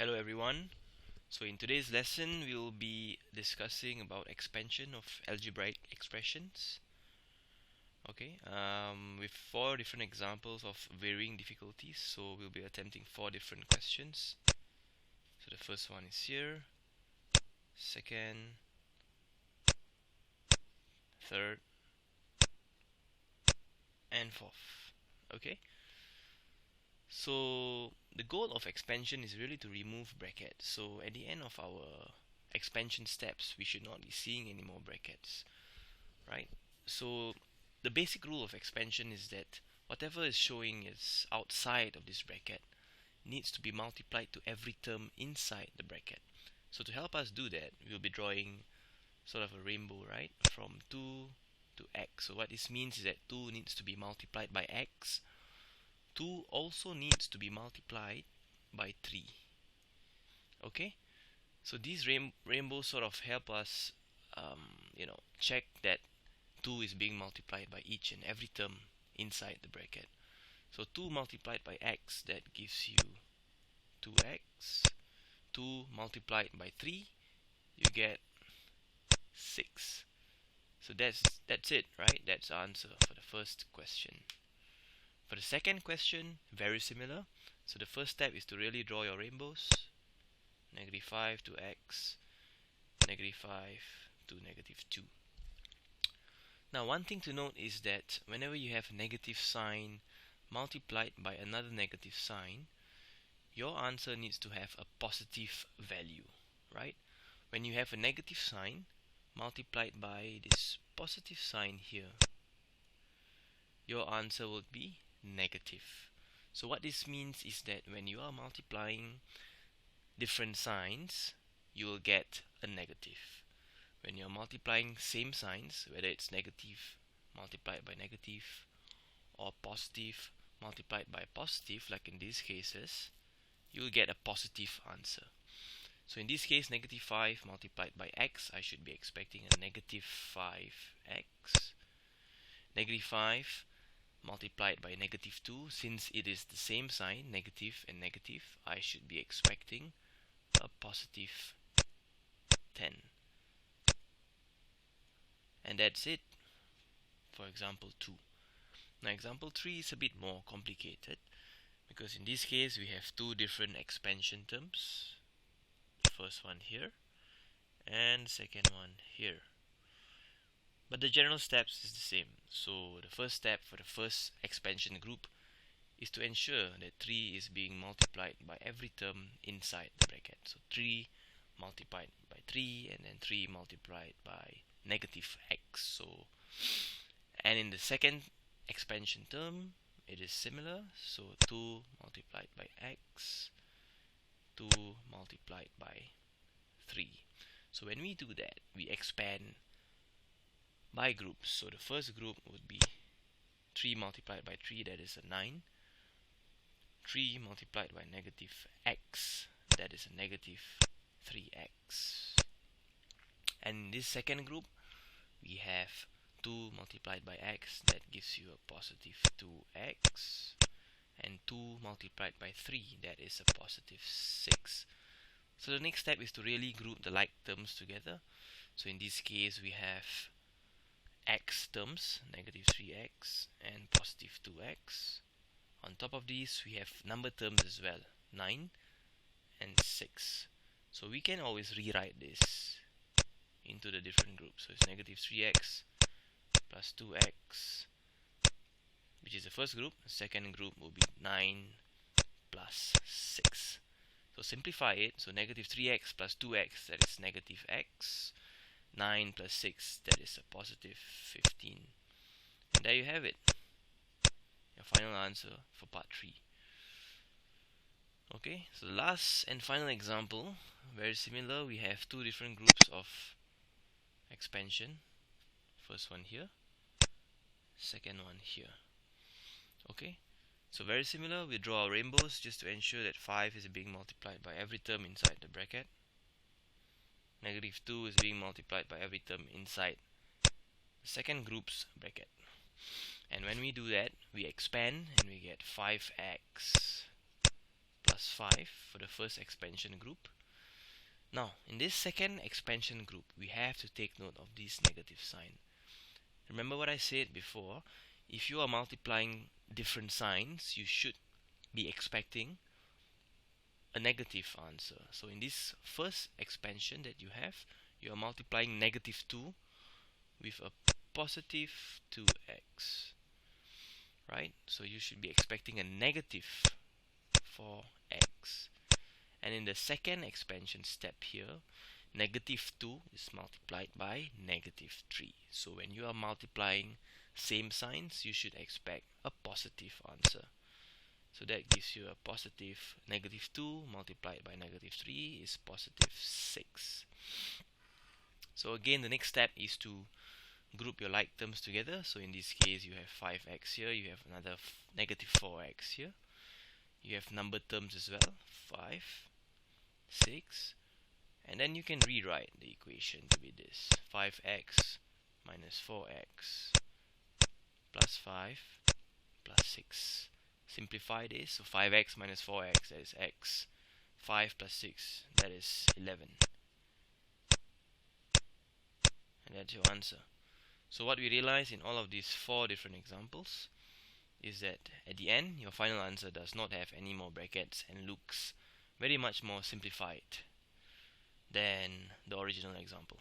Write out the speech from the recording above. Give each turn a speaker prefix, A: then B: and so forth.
A: Hello everyone. So in today's lesson we'll be discussing about expansion of algebraic expressions. With four different examples of varying difficulties. So we'll be attempting four different questions. So the first one is here, second, third, and fourth. Okay. So the goal of expansion is really to remove brackets. So at the end of our expansion steps, we should not be seeing any more brackets, right? So the basic rule of expansion is that whatever is showing is outside of this bracket needs to be multiplied to every term inside the bracket. So to help us do that, we'll be drawing sort of a rainbow, right? From 2 to x. So what this means is that 2 needs to be multiplied by x. 2 also needs to be multiplied by 3. Okay? So these rainbows sort of help us, check that 2 is being multiplied by each and every term inside the bracket. So 2 multiplied by x, that gives you 2x. 2 multiplied by 3, you get 6. So that's it, right? That's the answer for the first question. For the second question, very similar. So the first step is to really draw your rainbows. -5 to x, -5 to -2. Now one thing to note is that whenever you have a negative sign multiplied by another negative sign, your answer needs to have a positive value, right? When you have a negative sign multiplied by this positive sign here, your answer would be negative. So what this means is that when you are multiplying different signs, you will get a negative. When you're multiplying same signs, whether it's negative multiplied by negative or positive multiplied by positive, like in these cases, you will get a positive answer. So in this case, -5 multiplied by x, I should be expecting a -5x. -5 multiplied by -2, since it is the same sign, negative and negative, I should be expecting a positive 10. And that's it for example 2. Now example 3 is a bit more complicated, because in this case we have two different expansion terms. The first one here and the second one here. But the general steps is the same. So the first step for the first expansion group is to ensure that 3 is being multiplied by every term inside the bracket. So 3 multiplied by 3 and then 3 multiplied by -x. So, and in the second expansion term it is similar. So 2 multiplied by x, 2 multiplied by 3. So when we do that, we expand by groups. So the first group would be 3 multiplied by 3, that is a 9. 3 multiplied by -x, that is a -3x. And in this second group, we have 2 multiplied by x, that gives you a positive 2x. And 2 multiplied by 3, that is a positive 6. So the next step is to really group the like terms together. So in this case, we have x terms, -3x and positive 2x. On top of these, we have number terms as well, 9 and 6. So we can always rewrite this into the different groups. So it's -3x plus 2x, which is the first group. The second group will be 9 plus 6. So simplify it. So -3x plus 2x, that is -x. 9 plus 6, that is a positive 15. And there you have it, your final answer for part 3. Okay, so the last and final example, very similar. We have two different groups of expansion. First one here, second one here. Okay, so very similar. We draw our rainbows just to ensure that 5 is being multiplied by every term inside the bracket. -2 is being multiplied by every term inside the second group's bracket. And when we do that, we expand and we get 5x plus plus 5 for the first expansion group. Now, in this second expansion group, we have to take note of this negative sign. Remember what I said before, if you are multiplying different signs, you should be expecting a negative answer. So in this first expansion that you have, you are multiplying negative 2 with a positive 2x, right? So you should be expecting a negative 4x. And in the second expansion step here, negative 2 is multiplied by negative 3. So when you are multiplying same signs, you should expect a positive answer. So that gives you a positive negative 2 multiplied by negative 3 is positive 6. So again, the next step is to group your like terms together. So in this case, you have 5x here, you have another negative 4x here. You have number terms as well, 5, 6, and then you can rewrite the equation to be this: 5x minus 4x plus 5 plus 6. Simplify this, so 5x minus 4x, that is x. 5 plus 6, that is 11. And that's your answer. So what we realize in all of these 4 different examples is that at the end, your final answer does not have any more brackets and looks very much more simplified than the original example.